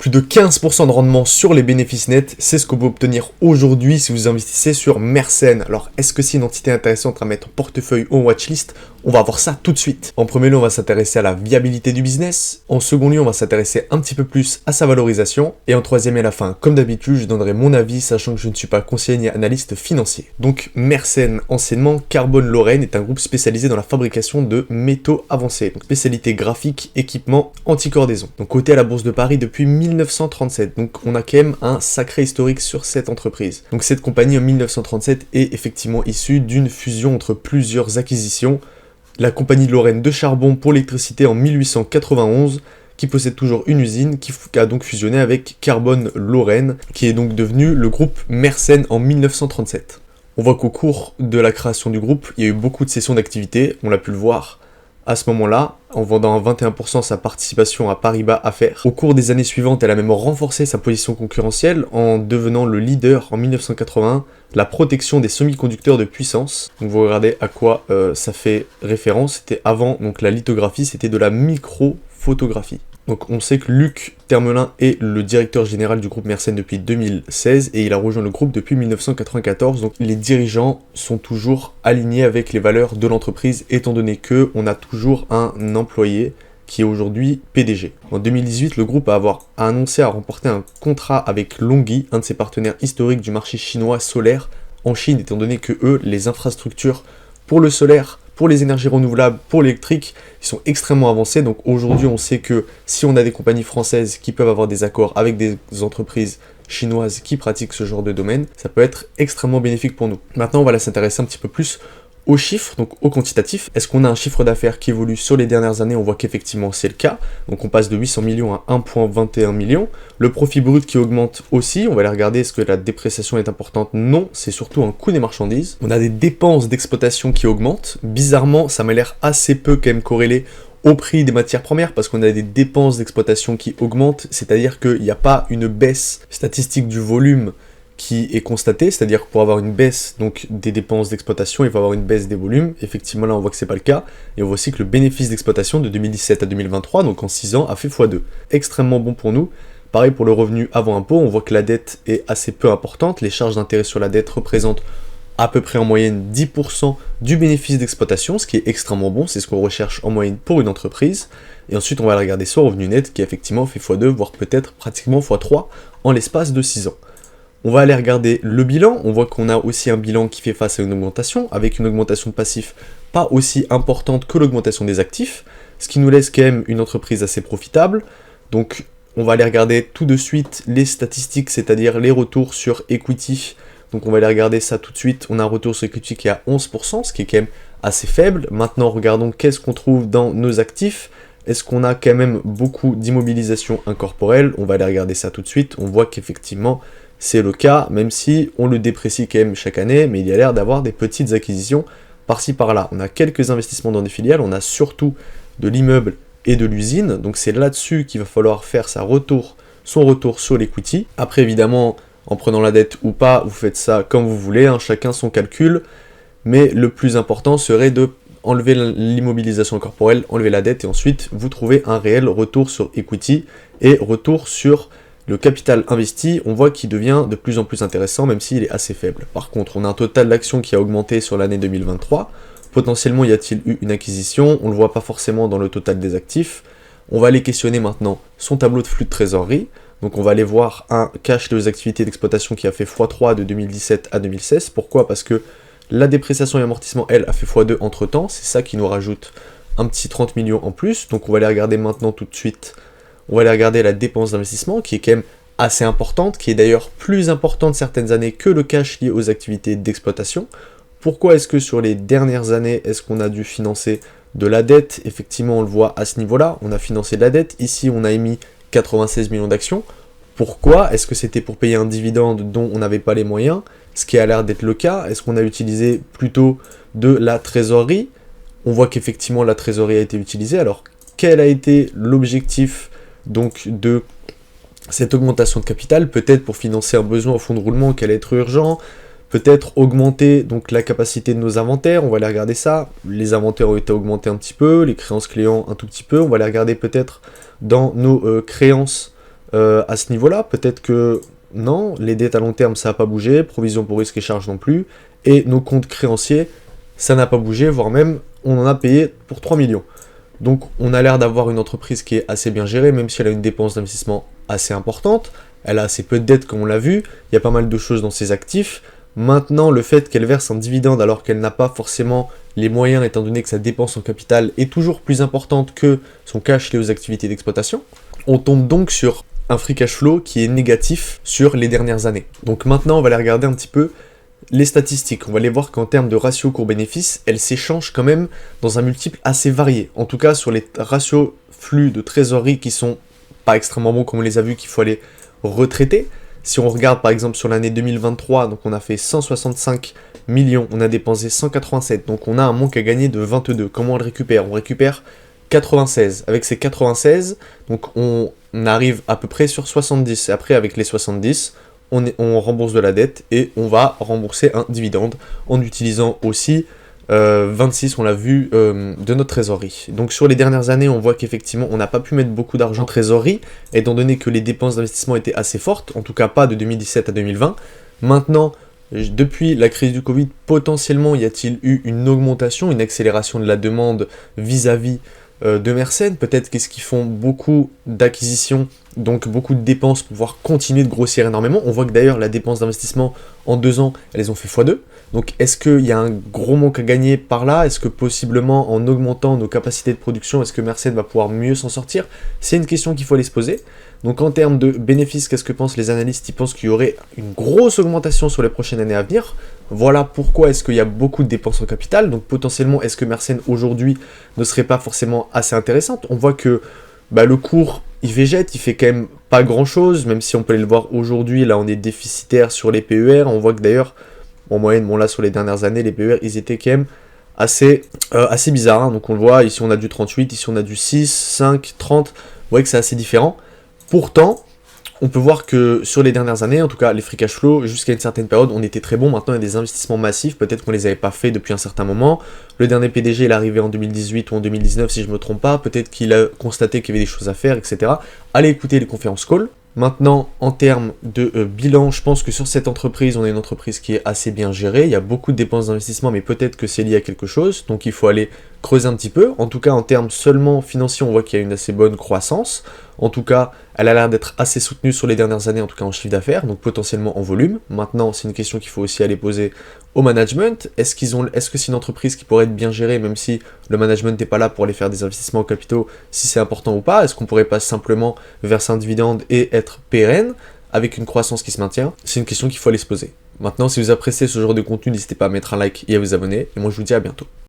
Plus de 15% de rendement sur les bénéfices nets, c'est ce qu'on peut obtenir aujourd'hui si vous investissez sur Mersenne. Alors, est-ce que c'est une entité intéressante à mettre en portefeuille ou en watchlist? On va voir ça tout de suite. En premier lieu, on va s'intéresser à la viabilité du business. En second lieu, on va s'intéresser un petit peu plus à sa valorisation. Et en troisième et à la fin, comme d'habitude, je donnerai mon avis, sachant que je ne suis pas conseiller ni analyste financier. Donc, Mersenne, anciennement Carbone Lorraine, est un groupe spécialisé dans la fabrication de métaux avancés. Donc, spécialité graphique, équipement, anti-cordaison. Donc, coté à la Bourse de Paris depuis 1937. Donc, on a quand même un sacré historique sur cette entreprise. Donc, cette compagnie en 1937 est effectivement issue d'une fusion entre plusieurs acquisitions. La compagnie de Lorraine de charbon pour l'électricité en 1891, qui possède toujours une usine, qui a donc fusionné avec Carbone Lorraine, qui est donc devenu le groupe Mersenne en 1937. On voit qu'au cours de la création du groupe, il y a eu beaucoup de cessions d'activité, on l'a pu le voir à ce moment-là, en vendant à 21% sa participation à Paribas Affaires. Au cours des années suivantes, elle a même renforcé sa position concurrentielle en devenant le leader en 1981 de la protection des semi-conducteurs de puissance. Donc vous regardez à quoi ça fait référence. C'était avant donc la lithographie, c'était de la microphotographie. Donc on sait que Luc Termelin est le directeur général du groupe Mersenne depuis 2016 et il a rejoint le groupe depuis 1994. Donc les dirigeants sont toujours alignés avec les valeurs de l'entreprise étant donné que on a toujours un employé qui est aujourd'hui PDG. En 2018, le groupe a annoncé à remporter un contrat avec Longhi, un de ses partenaires historiques du marché chinois solaire en Chine, étant donné que eux, les infrastructures pour le solaire, pour les énergies renouvelables, pour l'électrique, ils sont extrêmement avancés. Donc aujourd'hui, on sait que si on a des compagnies françaises qui peuvent avoir des accords avec des entreprises chinoises qui pratiquent ce genre de domaine, ça peut être extrêmement bénéfique pour nous. Maintenant, on va s'intéresser un petit peu plus aux chiffres, donc au quantitatif. Est-ce qu'on a un chiffre d'affaires qui évolue sur les dernières années? On voit qu'effectivement c'est le cas. Donc on passe de 800 millions à 1,21 million. Le profit brut qui augmente aussi. On va aller regarder, est-ce que la dépréciation est importante? Non, c'est surtout un coût des marchandises. On a des dépenses d'exploitation qui augmentent. Bizarrement, ça m'a l'air assez peu quand même corrélé au prix des matières premières parce qu'on a des dépenses d'exploitation qui augmentent. C'est-à-dire qu'il n'y a pas une baisse statistique du volume qui est constaté, c'est-à-dire que pour avoir une baisse donc des dépenses d'exploitation, il faut avoir une baisse des volumes. Effectivement, là, on voit que c'est pas le cas. Et on voit aussi que le bénéfice d'exploitation de 2017 à 2023, donc en 6 ans, a fait x2. Extrêmement bon pour nous. Pareil pour le revenu avant impôt, on voit que la dette est assez peu importante. Les charges d'intérêt sur la dette représentent à peu près en moyenne 10% du bénéfice d'exploitation, ce qui est extrêmement bon. C'est ce qu'on recherche en moyenne pour une entreprise. Et ensuite, on va regarder son revenu net qui effectivement fait x2, voire peut-être pratiquement x3 en l'espace de 6 ans. On va aller regarder le bilan, on voit qu'on a aussi un bilan qui fait face à une augmentation, avec une augmentation de passifs pas aussi importante que l'augmentation des actifs, ce qui nous laisse quand même une entreprise assez profitable. Donc on va aller regarder tout de suite les statistiques, c'est-à-dire les retours sur equity. Donc on va aller regarder ça tout de suite, on a un retour sur equity qui est à 11%, ce qui est quand même assez faible. Maintenant regardons qu'est-ce qu'on trouve dans nos actifs. Est-ce qu'on a quand même beaucoup d'immobilisation incorporelle? On va aller regarder ça tout de suite, on voit qu'effectivement c'est le cas, même si on le déprécie quand même chaque année, mais il y a l'air d'avoir des petites acquisitions par-ci par-là. On a quelques investissements dans des filiales, on a surtout de l'immeuble et de l'usine, donc c'est là-dessus qu'il va falloir faire son retour sur l'equity. Après évidemment, en prenant la dette ou pas, vous faites ça comme vous voulez, hein, chacun son calcul, mais le plus important serait de enlever l'immobilisation corporelle, enlever la dette, et ensuite vous trouvez un réel retour sur equity et retour sur le capital investi. On voit qu'il devient de plus en plus intéressant, même s'il est assez faible. Par contre, on a un total d'actions qui a augmenté sur l'année 2023. Potentiellement, y a-t-il eu une acquisition? On ne le voit pas forcément dans le total des actifs. On va aller questionner maintenant son tableau de flux de trésorerie. Donc on va aller voir un cash des activités d'exploitation qui a fait x3 de 2017 à 2016. Pourquoi? Parce que la dépréciation et amortissement, elle, a fait x2 entre-temps. C'est ça qui nous rajoute un petit 30 millions en plus. Donc on va aller regarder maintenant tout de suite. On va aller regarder la dépense d'investissement qui est quand même assez importante, qui est d'ailleurs plus importante certaines années que le cash lié aux activités d'exploitation. Pourquoi est-ce que sur les dernières années, est-ce qu'on a dû financer de la dette? Effectivement, on le voit à ce niveau-là, on a financé de la dette. Ici, on a émis 96 millions d'actions. Pourquoi? Est-ce que c'était pour payer un dividende dont on n'avait pas les moyens? Ce qui a l'air d'être le cas. Est-ce qu'on a utilisé plutôt de la trésorerie? On voit qu'effectivement, la trésorerie a été utilisée. Alors, quel a été l'objectif donc de cette augmentation de capital? Peut-être pour financer un besoin au fonds de roulement qui allait être urgent, peut-être augmenter donc la capacité de nos inventaires. On va aller regarder ça. Les inventaires ont été augmentés un petit peu, les créances clients un tout petit peu. On va aller regarder peut-être dans nos créances à ce niveau-là. Peut-être que non, les dettes à long terme, ça n'a pas bougé, provision pour risque et charges non plus, et nos comptes créanciers, ça n'a pas bougé, voire même on en a payé pour 3 millions. Donc on a l'air d'avoir une entreprise qui est assez bien gérée, même si elle a une dépense d'investissement assez importante, elle a assez peu de dettes comme on l'a vu, il y a pas mal de choses dans ses actifs. Maintenant, le fait qu'elle verse un dividende alors qu'elle n'a pas forcément les moyens, étant donné que sa dépense en capital est toujours plus importante que son cash lié aux activités d'exploitation, on tombe donc sur un free cash flow qui est négatif sur les dernières années. Donc maintenant, on va aller regarder un petit peu les statistiques. On va aller voir qu'en termes de ratio cours-bénéfice, elles s'échangent quand même dans un multiple assez varié. En tout cas, sur les ratios flux de trésorerie qui sont pas extrêmement bons, comme on les a vus, qu'il faut aller retraiter. Si on regarde par exemple sur l'année 2023, donc on a fait 165 millions, on a dépensé 187, donc on a un manque à gagner de 22. Comment on le récupère? On récupère 96. Avec ces 96, donc on arrive à peu près sur 70. Et après, avec les 70, on rembourse de la dette et on va rembourser un dividende en utilisant aussi 26, on l'a vu, de notre trésorerie. Donc sur les dernières années, on voit qu'effectivement, on n'a pas pu mettre beaucoup d'argent en trésorerie, étant donné que les dépenses d'investissement étaient assez fortes, en tout cas pas de 2017 à 2020. Maintenant, depuis la crise du Covid, potentiellement, y a-t-il eu une augmentation, une accélération de la demande vis-à-vis de Mersenne? Peut-être qu'est-ce qu'ils font beaucoup d'acquisitions, donc beaucoup de dépenses pour pouvoir continuer de grossir énormément. On voit que d'ailleurs la dépense d'investissement en 2 ans, elles ont fait x2. Donc est-ce qu'il y a un gros manque à gagner par là? Est-ce que possiblement en augmentant nos capacités de production, est-ce que Mersenne va pouvoir mieux s'en sortir? C'est une question qu'il faut aller se poser. Donc en termes de bénéfices, qu'est-ce que pensent les analystes? Ils pensent qu'il y aurait une grosse augmentation sur les prochaines années à venir. Voilà pourquoi est-ce qu'il y a beaucoup de dépenses en capital. Donc potentiellement, est-ce que Mersenne aujourd'hui ne serait pas forcément assez intéressante? On voit que le cours, il végète, il fait quand même pas grand-chose, même si on peut aller le voir aujourd'hui. Là, on est déficitaire sur les PER. On voit que d'ailleurs, en moyenne, là, sur les dernières années, les PER, ils étaient quand même assez bizarres. Hein. Donc on le voit, ici on a du 38, ici on a du 6, 5, 30. Vous voyez que c'est assez différent. Pourtant, on peut voir que sur les dernières années, en tout cas les free cash flow, jusqu'à une certaine période, on était très bon. Maintenant, il y a des investissements massifs, peut-être qu'on les avait pas fait depuis un certain moment. Le dernier PDG, il est arrivé en 2018 ou en 2019, si je me trompe pas. Peut-être qu'il a constaté qu'il y avait des choses à faire, etc. Allez écouter les conférences call. Maintenant, en termes de bilan, je pense que sur cette entreprise, on a une entreprise qui est assez bien gérée. Il y a beaucoup de dépenses d'investissement, mais peut-être que c'est lié à quelque chose. Donc il faut aller creuser un petit peu. En tout cas, en termes seulement financiers, on voit qu'il y a une assez bonne croissance. En tout cas, elle a l'air d'être assez soutenue sur les dernières années, en tout cas en chiffre d'affaires, donc potentiellement en volume. Maintenant, c'est une question qu'il faut aussi aller poser au management. Est-ce que c'est une entreprise qui pourrait être bien gérée, même si le management n'est pas là pour aller faire des investissements en capitaux, si c'est important ou pas? Est-ce qu'on pourrait pas simplement verser un dividende et être pérenne avec une croissance qui se maintient? C'est une question qu'il faut aller se poser. Maintenant, si vous appréciez ce genre de contenu, n'hésitez pas à mettre un like et à vous abonner. Et moi, je vous dis à bientôt.